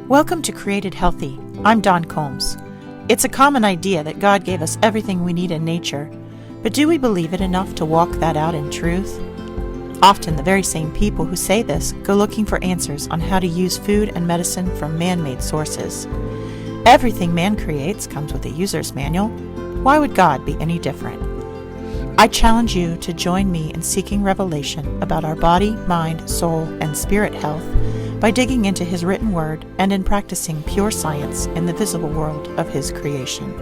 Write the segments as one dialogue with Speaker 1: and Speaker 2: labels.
Speaker 1: Welcome to Created Healthy. I'm Dawn Combs. It's a common idea that God gave us everything we need in nature, but do we believe it enough to walk that out in truth? Often the very same people who say this go looking for answers on how to use food and medicine from man-made sources. Everything man creates comes with a user's manual. Why would God be any different? I challenge you to join me in seeking revelation about our body, mind, soul, and spirit health by digging into His written word and in practicing pure science in the visible world of His creation.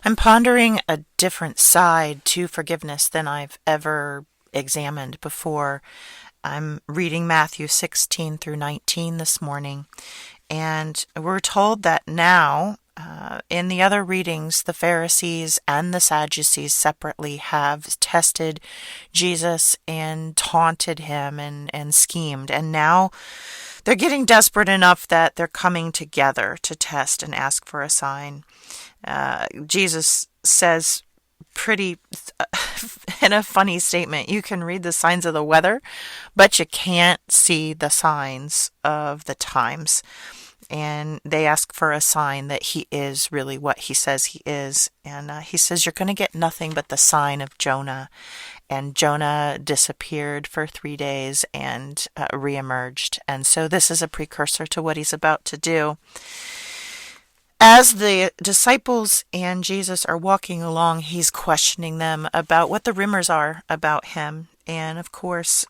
Speaker 1: I'm pondering a different side to forgiveness than I've ever examined before. I'm reading Matthew 16 through 19 this morning, and we're told that now, in the other readings, the Pharisees and the Sadducees separately have tested Jesus and taunted him and schemed, and now they're getting desperate enough that they're coming together to test and ask for a sign. Jesus says pretty in a funny statement, you can read the signs of the weather, but you can't see the signs of the times. And they ask for a sign that he is really what he says he is. And he says, you're going to get nothing but the sign of Jonah. And Jonah disappeared for 3 days and reemerged. And so this is a precursor to what he's about to do. As the disciples and Jesus are walking along, he's questioning them about what the rumors are about him. And of course,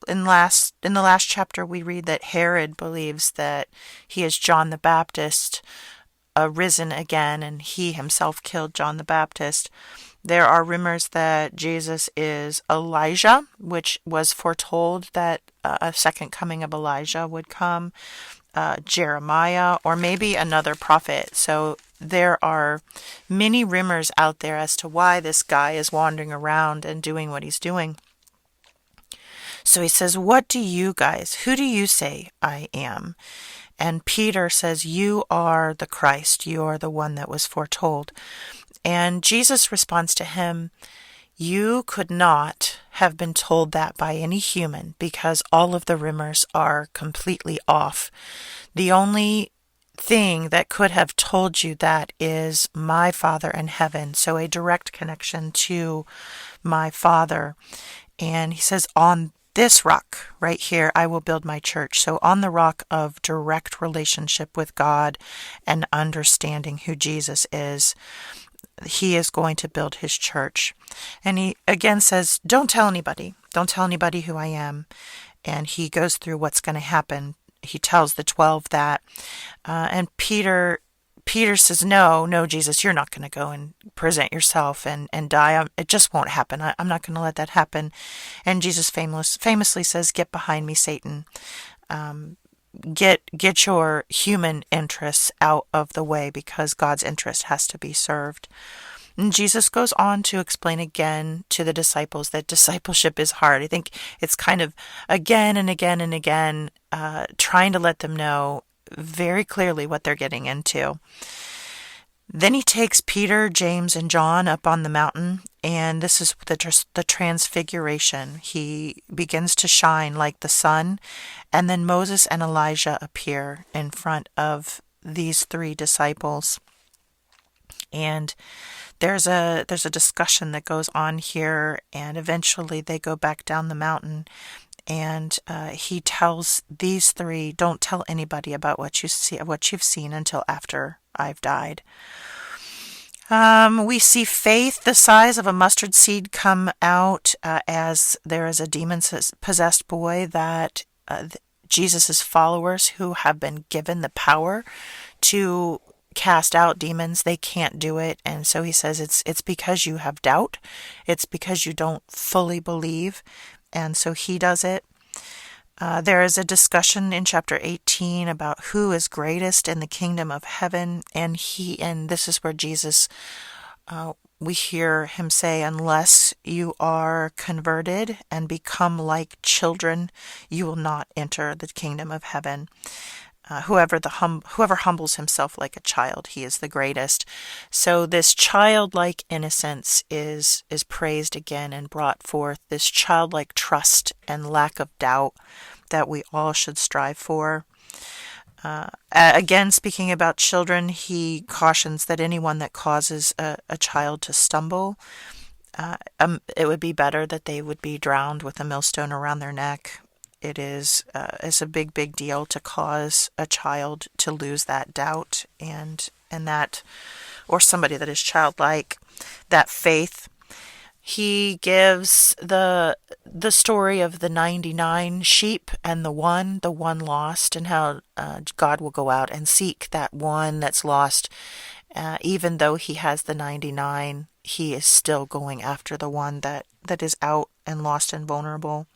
Speaker 1: in the last chapter, we read that Herod believes that he is John the Baptist, risen again, and he himself killed John the Baptist. There are rumors that Jesus is Elijah, which was foretold that a second coming of Elijah would come, Jeremiah, or maybe another prophet. So there are many rumors out there as to why this guy is wandering around and doing what he's doing. So he says, what do you guys, who do you say I am? And Peter says, you are the Christ. You are the one that was foretold. And Jesus responds to him, you could not have been told that by any human because all of the rumors are completely off. The only thing that could have told you that is my Father in heaven. So a direct connection to my Father. And he says, on this rock right here, I will build my church. So on the rock of direct relationship with God and understanding who Jesus is, he is going to build his church. And he again says, don't tell anybody. Don't tell anybody who I am. And he goes through what's going to happen. He tells the 12 that. And Peter says, no, Jesus, you're not going to go and present yourself and die. It just won't happen. I'm not going to let that happen. And Jesus famously says, get behind me, Satan. Get your human interests out of the way because God's interest has to be served. And Jesus goes on to explain again to the disciples that discipleship is hard. I think it's kind of again and again and again trying to let them know very clearly what they're getting into. Then he takes Peter, James, and John up on the mountain, and this is the transfiguration. He begins to shine like the sun, and then Moses and Elijah appear in front of these 3 disciples. And there's a discussion that goes on here, and eventually they go back down the mountain. And he tells these 3, don't tell anybody about what you've seen until after I've died. We see faith the size of a mustard seed come out as there is a demon-possessed boy that Jesus' followers who have been given the power to cast out demons, they can't do it. And so he says it's because you have doubt. It's because you don't fully believe. And so he does it. There is a discussion in chapter 18 about who is greatest in the kingdom of heaven. And this is where Jesus, we hear him say, unless you are converted and become like children, you will not enter the kingdom of heaven. Whoever humbles himself like a child, he is the greatest. So this childlike innocence is praised again and brought forth. This childlike trust and lack of doubt that we all should strive for. Again, speaking about children, he cautions that anyone that causes a child to stumble, it would be better that they would be drowned with a millstone around their neck. It's a big deal to cause a child to lose that doubt and that, or somebody that is childlike, that faith. He gives the story of the 99 sheep and the one lost, and how God will go out and seek that one that's lost. Even though he has the 99, he is still going after the one that is out and lost and vulnerable.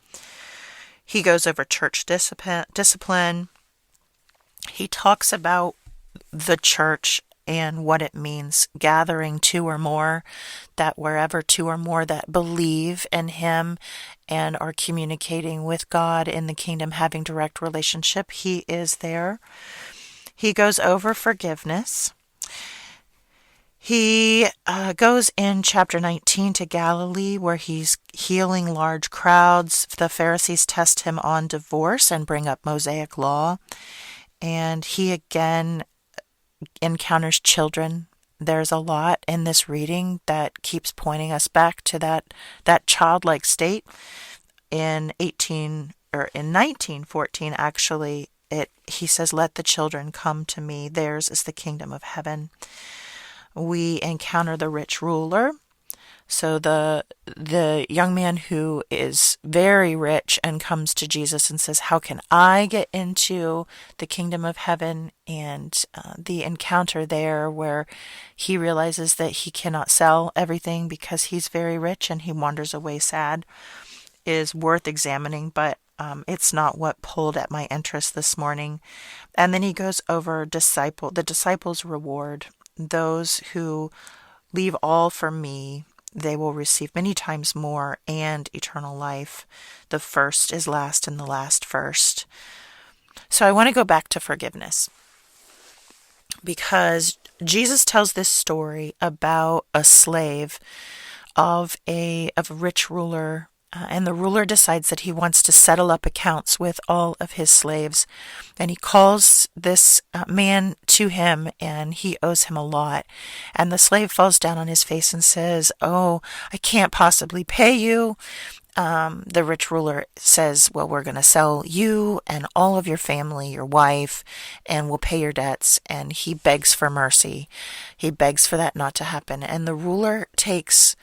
Speaker 1: He goes over church discipline. He talks about the church and what it means, gathering two or more, that wherever two or more that believe in him and are communicating with God in the kingdom, having direct relationship, he is there. He goes over forgiveness. He goes in chapter 19 to Galilee, where he's healing large crowds. The Pharisees test him on divorce and bring up Mosaic law. And he again encounters children. There's a lot in this reading that keeps pointing us back to that childlike state. In 19:14, actually, he says, "Let the children come to me. Theirs is the kingdom of heaven." We encounter the rich ruler. So the young man who is very rich and comes to Jesus and says, "How can I get into the kingdom of heaven?" And the encounter there where he realizes that he cannot sell everything because he's very rich and he wanders away sad is worth examining, but it's not what pulled at my interest this morning. And then he goes over the disciples' reward. Those who leave all for me, they will receive many times more and eternal life. The first is last and the last first. So I want to go back to forgiveness, because Jesus tells this story about a slave of a rich ruler, and the ruler decides that he wants to settle up accounts with all of his slaves. And he calls this man to him, and he owes him a lot. And the slave falls down on his face and says, "Oh, I can't possibly pay you." The rich ruler says, "Well, we're going to sell you and all of your family, your wife, and we'll pay your debts." And he begs for mercy. He begs for that not to happen. And the ruler takes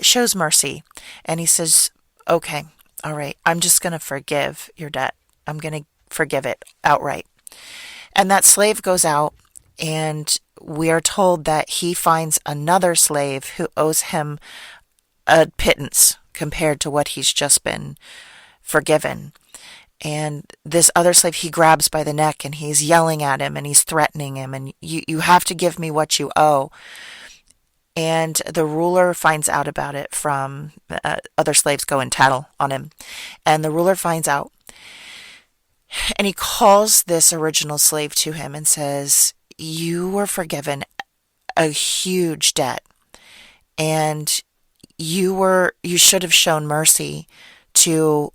Speaker 1: shows mercy, and he says, "Okay, all right, I'm just going to forgive your debt. I'm going to forgive it outright." And that slave goes out, and we are told that he finds another slave who owes him a pittance compared to what he's just been forgiven. And this other slave, he grabs by the neck, and he's yelling at him, and he's threatening him, and you have to give me what you owe. And the ruler finds out about it from other slaves go and tattle on him. And the ruler finds out, and he calls this original slave to him and says, "You were forgiven a huge debt, and you should have shown mercy to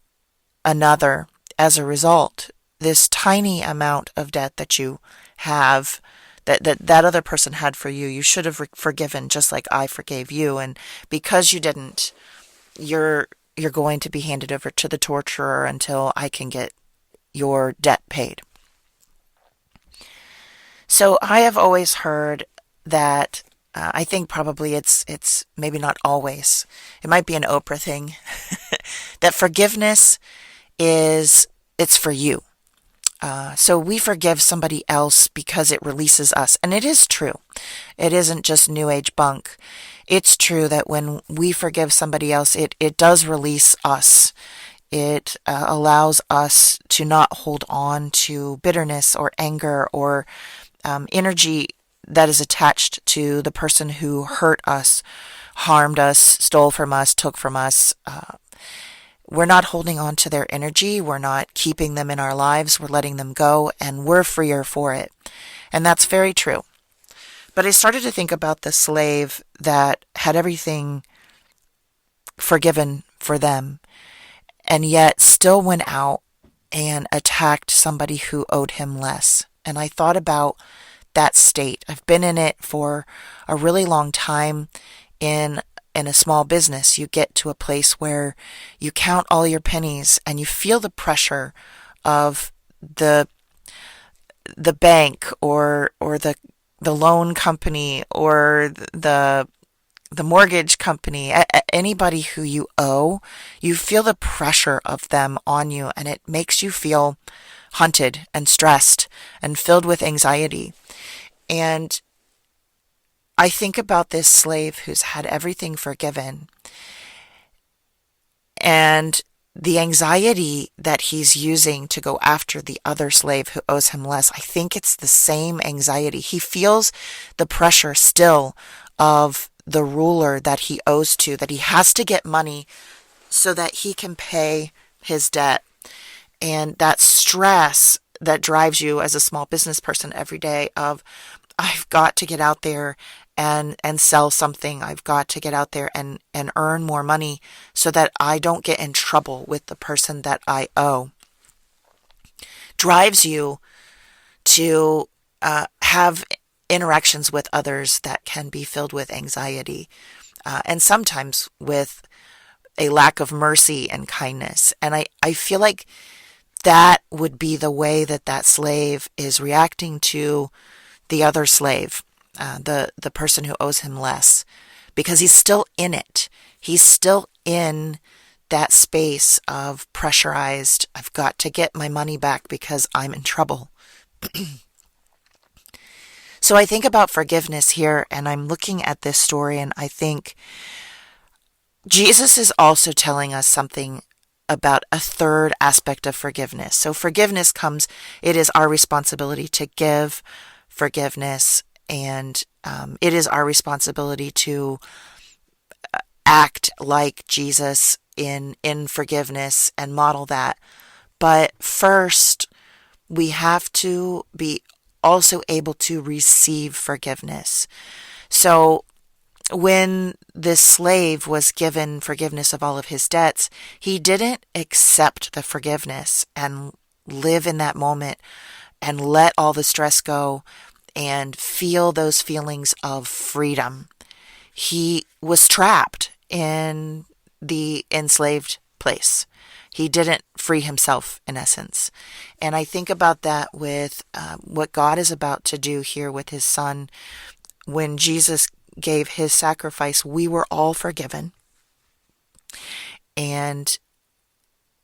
Speaker 1: another as a result. This tiny amount of debt that you have, that other person had for you, you should have forgiven just like I forgave you. And because you didn't, you're going to be handed over to the torturer until I can get your debt paid." So I have always heard that, I think probably it's maybe not always, it might be an Oprah thing, that forgiveness it's for you. So we forgive somebody else because it releases us. And it is true. It isn't just New Age bunk. It's true that when we forgive somebody else, it does release us. It allows us to not hold on to bitterness or anger or energy that is attached to the person who hurt us, harmed us, stole from us, took from us. we're not holding on to their energy. We're not keeping them in our lives. We're letting them go, and we're freer for it. And that's very true. But I started to think about the slave that had everything forgiven for them, and yet still went out and attacked somebody who owed him less. And I thought about that state. I've been in it for a really long time in a small business. You get to a place where you count all your pennies and you feel the pressure of the bank or the loan company or the mortgage company, anybody who you owe. You feel the pressure of them on you, and it makes you feel hunted and stressed and filled with anxiety. And I think about this slave who's had everything forgiven, and the anxiety that he's using to go after the other slave who owes him less. I think it's the same anxiety. He feels the pressure still of the ruler that he owes to, that he has to get money so that he can pay his debt. And that stress that drives you as a small business person every day of, I've got to get out there and sell something. I've got to get out there and earn more money so that I don't get in trouble with the person that I owe. Drives you to have interactions with others that can be filled with anxiety and sometimes with a lack of mercy and kindness. And I feel like that would be the way that slave is reacting to the other slave, the person who owes him less, because he's still in it. He's still in that space of pressurized, I've got to get my money back because I'm in trouble. So I think about forgiveness here, and I'm looking at this story, and I think Jesus is also telling us something about a third aspect of forgiveness. So forgiveness comes, it is our responsibility to give forgiveness, and it is our responsibility to act like Jesus in forgiveness and model that. But first, we have to be also able to receive forgiveness. So when this slave was given forgiveness of all of his debts, he didn't accept the forgiveness and live in that moment and let all the stress go and feel those feelings of freedom. He was trapped in the enslaved place. He didn't free himself, in essence. And I think about that with what God is about to do here with his son. When Jesus gave his sacrifice, we were all forgiven. And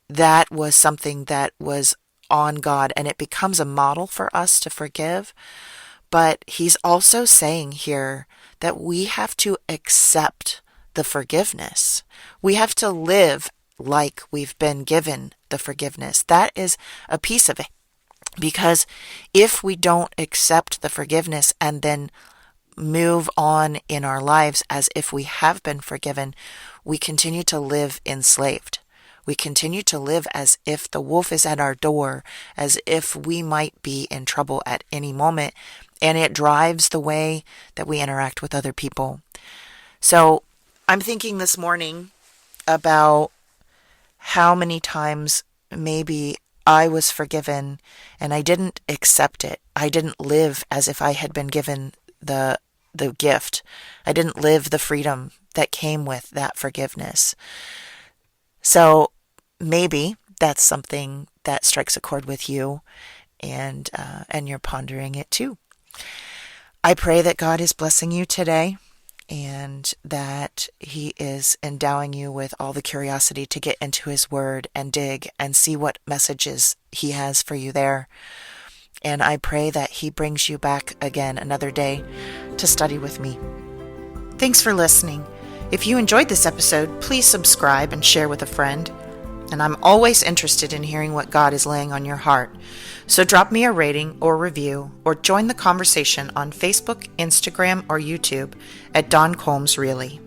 Speaker 1: that was something that was on God, and it becomes a model for us to forgive. But he's also saying here that we have to accept the forgiveness. We have to live like we've been given the forgiveness. That is a piece of it. Because if we don't accept the forgiveness and then move on in our lives as if we have been forgiven, we continue to live enslaved. We continue to live as if the wolf is at our door, as if we might be in trouble at any moment, and it drives the way that we interact with other people. So I'm thinking this morning about how many times maybe I was forgiven and I didn't accept it. I didn't live as if I had been given the gift. I didn't live the freedom that came with that forgiveness. So maybe that's something that strikes a chord with you, and you're pondering it too. I pray that God is blessing you today, and that he is endowing you with all the curiosity to get into his word and dig and see what messages he has for you there. And I pray that he brings you back again another day to study with me. Thanks for listening. If you enjoyed this episode, please subscribe and share with a friend. And I'm always interested in hearing what God is laying on your heart. So drop me a rating or review, or join the conversation on Facebook, Instagram, or YouTube at Dawn Combs Really.